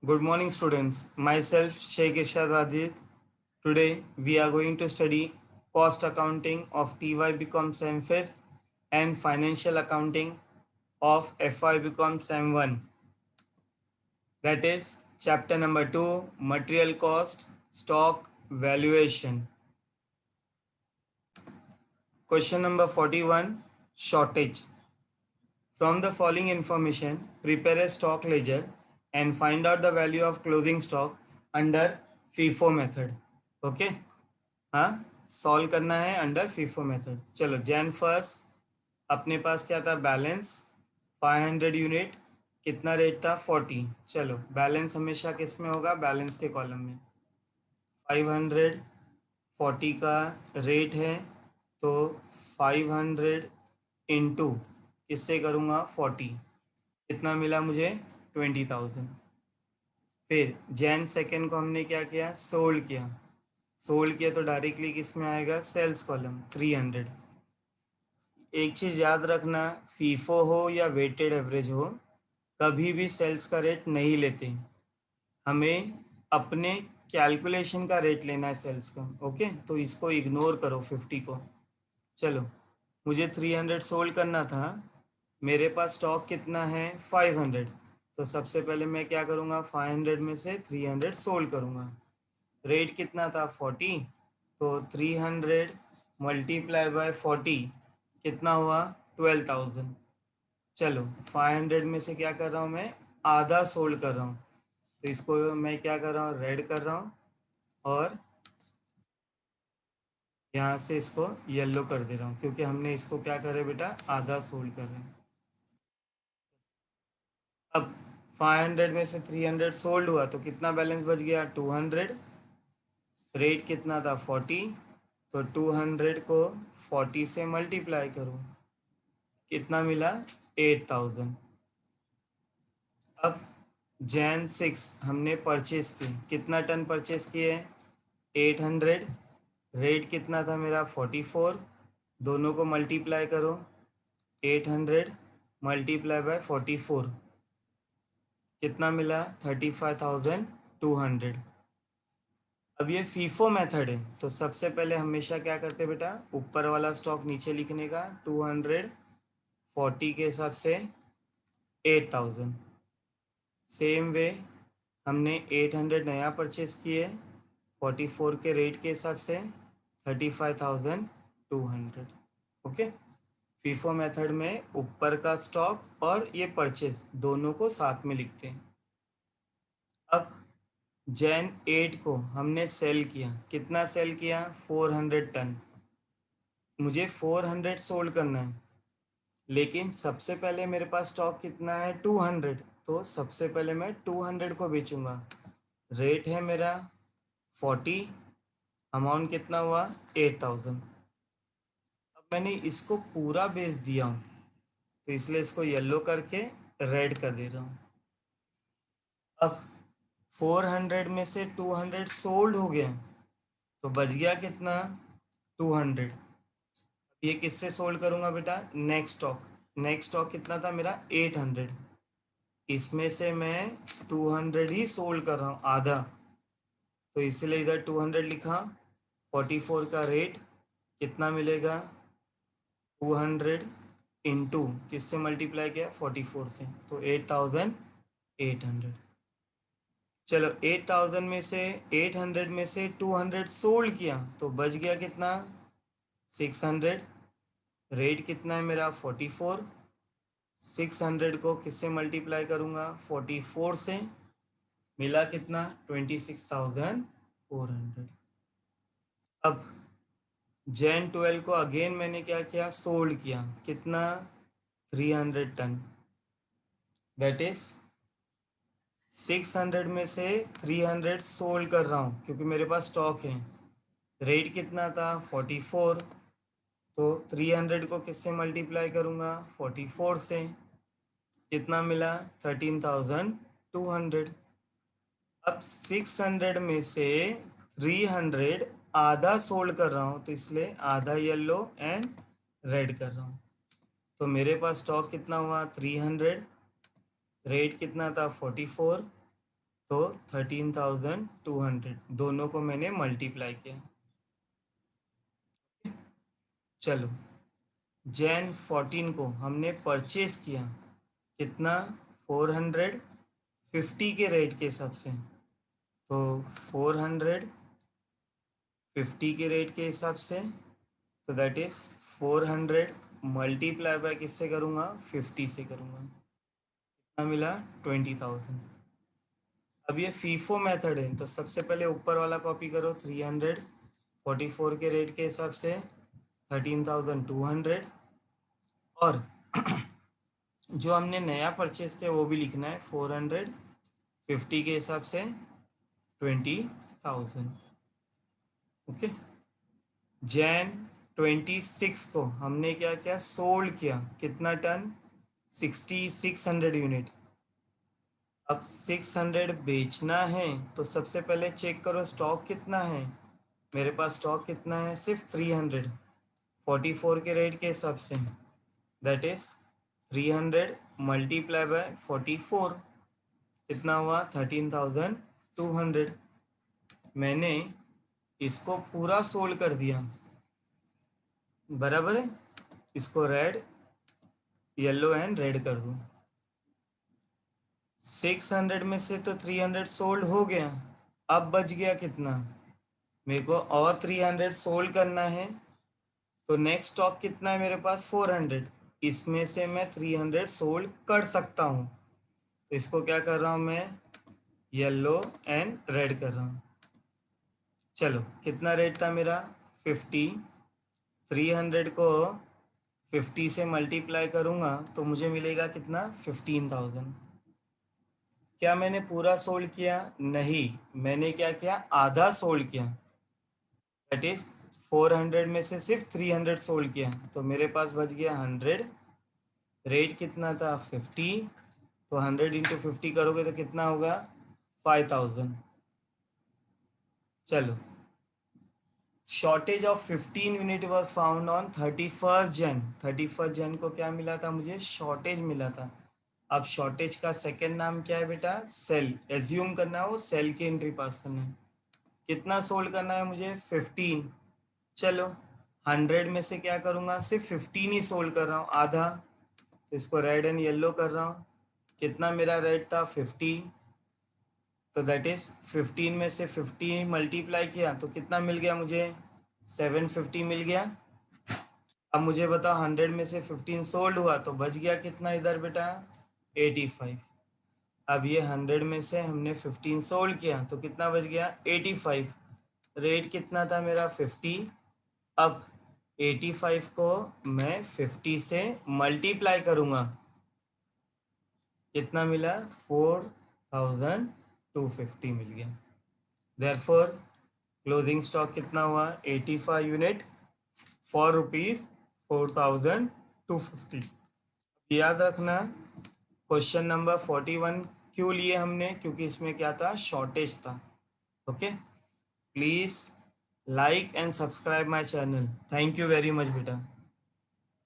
Good morning, students. Myself, Sheikh Irshad Wajid. Today, we are going to study cost accounting of TY become SEM 5th and financial accounting of FY become SEM 1. That is chapter number 2, material cost, stock valuation. Question number 41, shortage. From the following information, prepare a stock ledger and find out the value of closing stock under FIFO method. Okay हाँ, solve करना है under FIFO method. चलो, Jain first अपने पास क्या था? Balance 500 unit. कितना rate था? 40. चलो, बैलेंस हमेशा किस में होगा? बैलेंस के कॉलम में. 500 40 का रेट है तो 500 इंटू किससे करूँगा? 40. कितना मिला मुझे? 20,000. फिर जैन सेकेंड को हमने क्या किया? सोल्ड किया. सोल्ड किया तो डायरेक्टली किस में आएगा? Sales column 300. एक चीज़ याद रखना, फीफो हो या वेटेड एवरेज हो, कभी भी सेल्स का रेट नहीं लेते. हमें अपने कैलकुलेशन का रेट लेना है सेल्स का. ओके, तो इसको इग्नोर करो 50 को. चलो, मुझे 300 सोल्ड करना था. मेरे पास स्टॉक कितना है? 500. तो सबसे पहले मैं क्या करूँगा? 500 में से 300 सोल्ड करूँगा. रेट कितना था? 40. तो 300 मल्टीप्लाई बाय 40 कितना हुआ? 12,000. चलो, 500 में से क्या कर रहा हूँ मैं? आधा सोल्ड कर रहा हूँ. तो इसको मैं क्या कर रहा हूँ? रेड कर रहा हूँ और यहाँ से इसको येलो कर दे रहा हूँ, क्योंकि हमने इसको क्या करे बेटा? आधा सोल्ड कर रहे हैं. अब 500 में से 300 सोल्ड हुआ तो कितना बैलेंस बच गया? 200. रेट कितना था? 40. तो 200 को 40 से मल्टीप्लाई करो. कितना मिला? 8,000. अब जैन 6 हमने परचेस की. कितना टन परचेस किए? 800. रेट कितना था मेरा? 44. दोनों को मल्टीप्लाई करो. 800 मल्टीप्लाई बाय 44 कितना मिला? 35,200. अब ये फीफो मेथड है, तो सबसे पहले हमेशा क्या करते बेटा? ऊपर वाला स्टॉक नीचे लिखने का. 240 के हिसाब से 8,000. सेम वे हमने 800 नया परचेस किए 44 के रेट के हिसाब से 35,200. ओके, फीफो मेथड में ऊपर का स्टॉक और ये परचेस दोनों को साथ में लिखते हैं. अब जैन 8 को हमने सेल किया. कितना सेल किया? 400 टन. मुझे 400 सोल्ड करना है, लेकिन सबसे पहले मेरे पास स्टॉक कितना है? 200. तो सबसे पहले मैं 200 को बेचूंगा. रेट है मेरा 40. अमाउंट कितना हुआ? 8,000. अब मैंने इसको पूरा बेच दिया हूँ, तो इसलिए इसको येलो करके रेड कर दे रहा हूँ. अब 400 में से 200 सोल्ड हो गया, तो बच गया कितना? 200. ये किससे सोल्ड करूंगा बेटा? Next stock. नेक्स्ट स्टॉक कितना था मेरा? 800. इसमें से मैं 200 ही सोल्ड कर रहा हूँ, आधा. तो इसलिए इधर 200 लिखा. 44 का रेट कितना मिलेगा? 200 इंटू किससे मल्टीप्लाई किया? 44 से. तो 8,800. चलो, 800 में से 200 सोल्ड किया तो बच गया कितना? 600. रेट कितना है मेरा? 44. 600 को किससे मल्टीप्लाई करूँगा? 44 से. मिला कितना? 26,400. अब जैन 12 को अगेन मैंने क्या किया? सोल्ड किया. कितना? 300 टन. दैट इज 600 में से 300 सोल्ड कर रहा हूँ, क्योंकि मेरे पास स्टॉक है. रेट कितना था? 44. तो 300 को किससे मल्टीप्लाई करूँगा? 44 से. कितना मिला? 13,200. अब 600 में से 300 आधा सोल्ड कर रहा हूँ, तो इसलिए आधा येलो एंड रेड कर रहा हूँ. तो मेरे पास स्टॉक कितना हुआ? 300. रेट कितना था? 44. तो 13,200 दोनों को मैंने मल्टीप्लाई किया। चलो, जैन 14 को हमने परचेज किया कितना, 450 के रेट के हिसाब से। तो 450 के रेट के हिसाब से, तो दैट इज 400 मल्टीप्लाई बाय किससे करूँगा, 50 से करूँगा। कितना मिला, 20,000। अब ये फीफो मेथड है, तो सबसे पहले ऊपर वाला कॉपी करो, 344 के रेट के हिसाब से 13,200, और जो हमने नया परचेज किया वो भी लिखना है, 450 के हिसाब से 20,000। ओके। जैन 26 को हमने क्या किया, सोल्ड किया कितना टन, 600 यूनिट। अब 600 बेचना है तो सबसे पहले चेक करो स्टॉक कितना है। मेरे पास स्टॉक कितना है, सिर्फ 300, 44 के रेट के हिसाब से, दैट इज 300 मल्टीप्लाई बाय 44, कितना हुआ, 13,200। मैंने इसको पूरा सोल्ड कर दिया, बराबर है। इसको रेड, येलो एंड रेड कर दूं। 600 में से तो 300 सोल्ड हो गया, अब बच गया कितना, मेरे को और 300 सोल्ड करना है। तो नेक्स्ट स्टॉक कितना है मेरे पास, 400, इसमें से मैं 300 सोल्ड कर सकता हूँ। तो इसको क्या कर रहा हूँ मैं, येलो एंड रेड कर रहा हूँ। चलो, कितना रेट था मेरा, 50। 300 को 50 से मल्टीप्लाई करूँगा तो मुझे मिलेगा कितना, 15,000। क्या मैंने पूरा सोल्ड किया, नहीं, मैंने क्या किया, आधा सोल्ड किया, दैट इज 400 में से सिर्फ 300 सोल्ड किया, तो मेरे पास बच गया 100। रेट कितना था, 50, तो 100 इंटू 50 करोगे तो कितना होगा, 5,000। चलो, shortage of 15 unit was found on 31 जन। 31 जन को क्या मिला था, मुझे शॉर्टेज मिला था। अब शॉर्टेज का सेकेंड नाम क्या है बेटा, सेल। एज्यूम करना है वो सेल की एंट्री पास करना है। कितना सोल्ड करना है मुझे, 15। चलो, 100 में से क्या करूँगा, सिर्फ 15 ही सोल्ड कर रहा हूँ, आधा। तो इसको रेड एंड येलो कर रहा हूँ। कितना मेरा रेट था, 50, तो दैट इज 15 में से 50 मल्टीप्लाई किया तो कितना मिल गया मुझे, 750 मिल गया। अब मुझे बताओ 100 में से 15 सोल्ड हुआ तो बच गया कितना इधर बेटा, 85। अब ये 100 में से हमने 15 सोल्ड किया तो कितना बच गया, 85। रेट कितना था मेरा, 50। अब 85 को मैं 50 से मल्टीप्लाई करूंगा, कितना मिला, 4,250 मिल गया। देयरफॉर क्लोजिंग स्टॉक कितना हुआ, 85 यूनिट फॉर ₹4,250। याद रखना, क्वेश्चन नंबर 41 क्यों लिए हमने, क्योंकि इसमें क्या था, शॉर्टेज था। Okay, please like and subscribe my channel. Thank you very much बेटा।